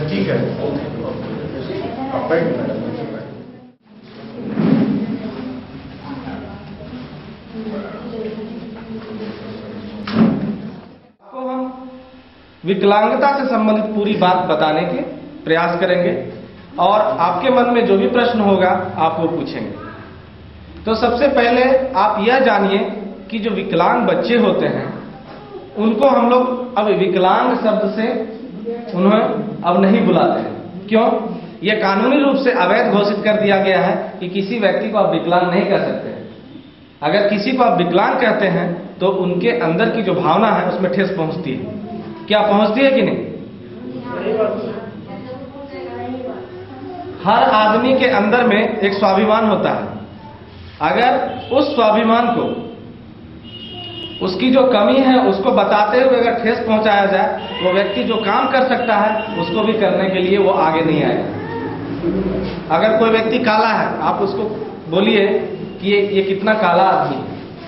ठीक है आपको हम विकलांगता से संबंधित पूरी बात बताने के प्रयास करेंगे और आपके मन में जो भी प्रश्न होगा आप वो पूछेंगे। तो सबसे पहले आप यह जानिए कि जो विकलांग बच्चे होते हैं उनको हम लोग अब विकलांग शब्द से उन्हें अब नहीं बुलाते हैं। क्यों? यह कानूनी रूप से अवैध घोषित कर दिया गया है कि किसी व्यक्ति को आप विकलांग नहीं कह सकते हैं। अगर किसी को आप विकलांग कहते हैं तो उनके अंदर की जो भावना है उसमें ठेस पहुंचती है। क्या पहुंचती है कि नहीं? हर आदमी के अंदर में एक स्वाभिमान होता है। अगर उस स्वाभिमान को, उसकी जो कमी है उसको बताते हुए अगर ठेस पहुंचाया जाए तो व्यक्ति जो काम कर सकता है उसको भी करने के लिए वो आगे नहीं आएगा। अगर कोई व्यक्ति काला है, आप उसको बोलिए कि ये कितना काला आदमी है,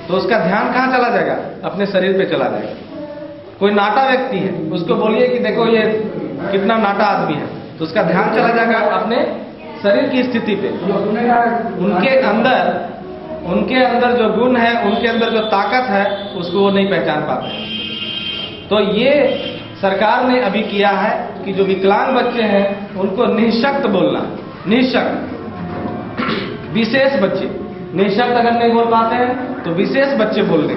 तो उसका ध्यान कहाँ चला जाएगा? अपने शरीर पे चला जाएगा। कोई नाटा व्यक्ति है, उसको बोलिए कि देखो ये कितना नाटा आदमी है, तो उसका ध्यान चला जाएगा अपने शरीर की स्थिति पे। उनके अंदर जो गुण है, उनके अंदर जो ताकत है, उसको वो नहीं पहचान पाते। तो ये सरकार ने अभी किया है कि जो विकलांग बच्चे हैं उनको निःशक्त बोलना, निःशक्त, विशेष बच्चे। निःशक्त अगर नहीं बोल पाते हैं तो विशेष बच्चे बोलने,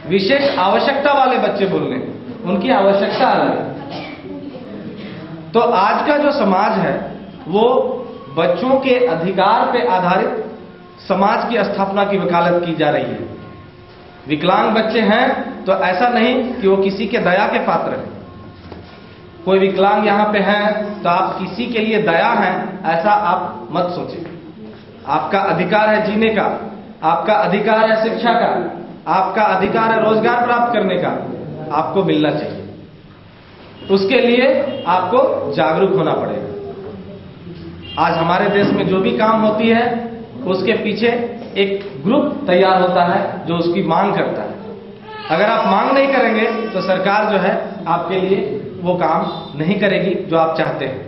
विशेष आवश्यकता वाले बच्चे बोलने, उनकी आवश्यकता अलग है। तो आज का जो समाज है वो बच्चों के अधिकार पे आधारित समाज की स्थापना की वकालत की जा रही है। विकलांग बच्चे हैं तो ऐसा नहीं कि वो किसी के दया के पात्र हैं। कोई विकलांग यहाँ पे है तो आप किसी के लिए दया हैं, ऐसा आप मत सोचें। आपका अधिकार है जीने का, आपका अधिकार है शिक्षा का, आपका अधिकार है रोजगार प्राप्त करने का, आपको मिलना चाहिए। उसके लिए आपको जागरूक होना पड़ेगा। आज हमारे देश में जो भी काम होती है उसके पीछे एक ग्रुप तैयार होता है जो उसकी मांग करता है। अगर आप मांग नहीं करेंगे तो सरकार जो है आपके लिए वो काम नहीं करेगी जो आप चाहते हैं।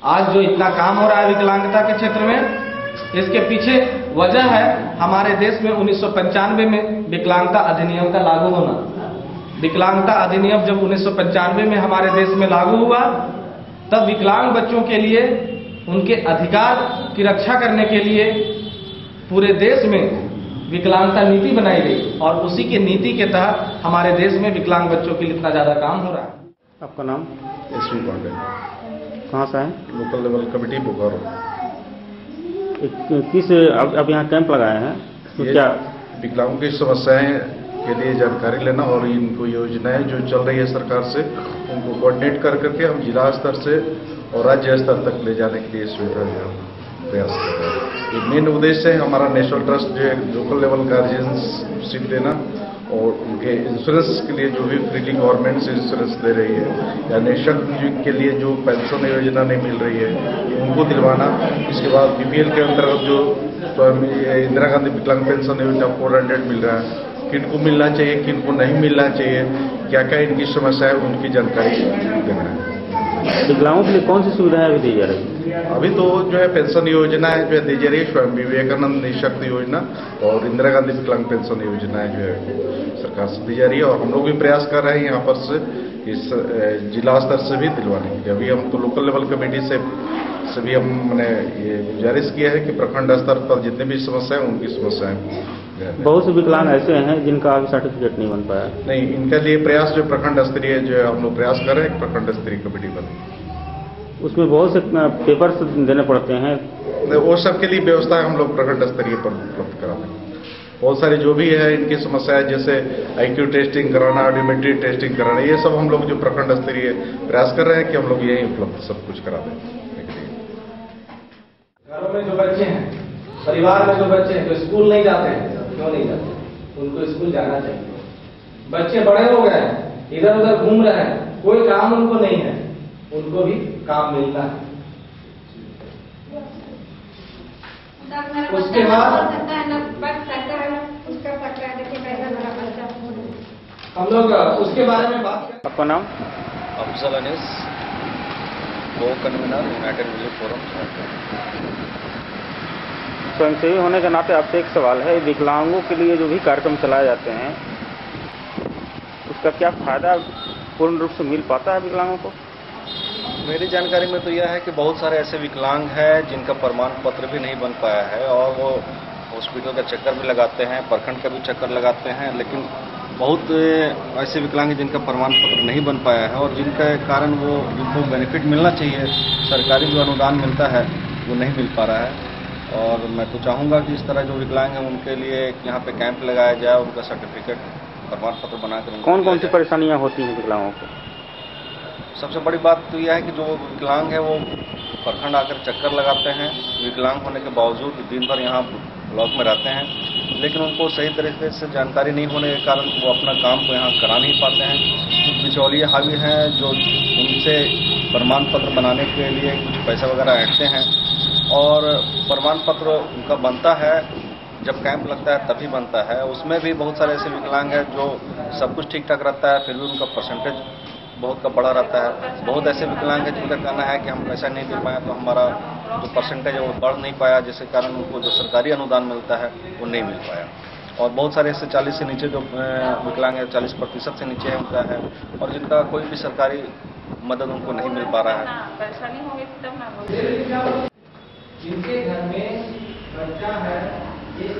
आज जो इतना काम हो रहा है विकलांगता के क्षेत्र में, इसके पीछे वजह है हमारे देश में 1995 में विकलांगता अधिनियम का लागू होना। विकलांगता अधिनियम जब 1995 में हमारे देश में लागू हुआ, तब विकलांग बच्चों के लिए उनके अधिकार की रक्षा करने के लिए पूरे देश में विकलांगता नीति बनाई गई और उसी की नीति के तहत हमारे देश में विकलांग बच्चों के लिए इतना ज्यादा काम हो रहा है। आपका नाम? एसवी पांडे। कहाँ से है? Local level committee Bokaro. किस अब यहाँ कैंप लगाए हैं तो क्या विकलांगों की समस्याएं के लिए जानकारी लेना और इनको योजनाएं जो चल रही है सरकार से उनको कोऑर्डिनेट कर करके हम जिला स्तर से और राज्य स्तर तक ले जाने के लिए सुविधा प्रयास कर रहे हैं। ये मेन उद्देश्य है हमारा नेशनल ट्रस्ट जो है लोकल लेवल गार्जियनशिप देना और उनके इंश्योरेंस के लिए जो भी फ्रीली गवर्नमेंट से इंश्योरेंस दे रही है या निःशक्त के लिए जो पेंशन योजना नहीं मिल रही है उनको दिलवाना। इसके बाद बीपीएल के अंतर्गत जो इंदिरा गांधी विकलांग पेंशन योजना 400 मिल रहा है, किनको मिलना चाहिए, किनको नहीं मिलना चाहिए, क्या क्या इनकी समस्या है, उनकी जानकारी देना है। विकलांगों के लिए कौन सी सुविधाएं अभी दी जा रही है? अभी तो जो है पेंशन योजना है जो है दी जा रही है, स्वयं विवेकानंद निःशक्त योजना और इंदिरा गांधी विकलांग पेंशन योजना है जो है सरकार से दी जा रही है। और हम लोग भी प्रयास कर रहे हैं यहाँ पर से इस जिला स्तर से भी दिलवाने के लिए। अभी हम तो लोकल लेवल कमेटी से भी हमने ये गुजारिश किया है कि प्रखंड स्तर पर जितने भी समस्याएं उनकी समस्याएं। बहुत से विकलांग ऐसे हैं जिनका अभी सर्टिफिकेट नहीं बन पाया। नहीं, इनके लिए प्रयास जो प्रखंड स्तरीय जो है हम लोग प्रयास कर रहे हैं, प्रखंड स्तरीय कमेटी बने। उसमें बहुत से पेपर्स देने पड़ते हैं, वो सब के लिए व्यवस्था हम लोग प्रखंड स्तरीय पर उपलब्ध कराते हैं। बहुत सारी जो भी है इनकी समस्याएं जैसे IQ टेस्टिंग कराना, ऑडियोमेट्री टेस्टिंग कराना, ये सब हम लोग जो प्रखंड स्तरीय प्रयास कर रहे हैं कि हम लोग यही उपलब्ध सब कुछ करा दें। घरों में जो बच्चे हैं, परिवार में जो बच्चे हैं जो स्कूल नहीं जाते हैं, क्यों नहीं जाते? उनको स्कूल जाना चाहिए। बच्चे बड़े हो गए हैं, इधर उधर घूम रहे हैं, कोई काम उनको नहीं है, उनको भी काम मिलना है। उसके बाद हम लोग उसके बारे में बात करें। आपका नाम? अफजल अनीस। को कन्वीनर यूनाइटेड विलेज फोरम। स्वयंसेवी होने के नाते आपसे एक सवाल है, विकलांगों के लिए जो भी कार्यक्रम चलाए जाते हैं उसका क्या फायदा पूर्ण रूप से मिल पाता है विकलांगों को? मेरी जानकारी में तो यह है कि बहुत सारे ऐसे विकलांग हैं जिनका प्रमाण पत्र भी नहीं बन पाया है और वो हॉस्पिटल का चक्कर भी लगाते हैं, प्रखंड का भी चक्कर लगाते हैं, लेकिन बहुत ऐसे विकलांग हैं जिनका प्रमाण पत्र नहीं बन पाया है और जिनके कारण वो जिनको बेनिफिट मिलना चाहिए, सरकारी जो अनुदान मिलता है वो नहीं मिल पा रहा है। और मैं तो चाहूँगा कि इस तरह जो विकलांग हैं उनके लिए यहाँ पे कैंप लगाया जाए, उनका सर्टिफिकेट प्रमाण पत्र बनाकर। कौन कौन सी परेशानियाँ होती हैं विकलांगों को? सबसे बड़ी बात तो यह है कि जो विकलांग है वो प्रखंड आकर चक्कर लगाते हैं, विकलांग होने के बावजूद दिन भर यहाँ ब्लॉक में रहते हैं, लेकिन उनको सही तरीके से जानकारी नहीं होने के कारण वो अपना काम को यहाँ करा नहीं पाते हैं। कुछ बिचौलिए हावी हैं जो उनसे प्रमाण पत्र बनाने के लिए कुछ पैसा वगैरह ऐंठते हैं और प्रमाण पत्र उनका बनता है जब कैंप लगता है तभी बनता है। उसमें भी बहुत सारे ऐसे विकलांग हैं जो सब कुछ ठीक ठाक रहता है फिर भी उनका परसेंटेज बहुत का बड़ा रहता है। बहुत ऐसे विकलांग हैं जिनका कहना है कि हम पैसा नहीं दे पाए तो हमारा जो परसेंटेज है वो बढ़ नहीं पाया, जिसके कारण उनको जो सरकारी अनुदान मिलता है वो नहीं मिल पाया। और बहुत सारे ऐसे 40 से नीचे जो विकलांग है, 40% से नीचे है उनका है और जिनका कोई भी सरकारी मदद उनको नहीं मिल पा रहा है। परेशानी होगी तब ना। जिनके घर में बच्चा है, एक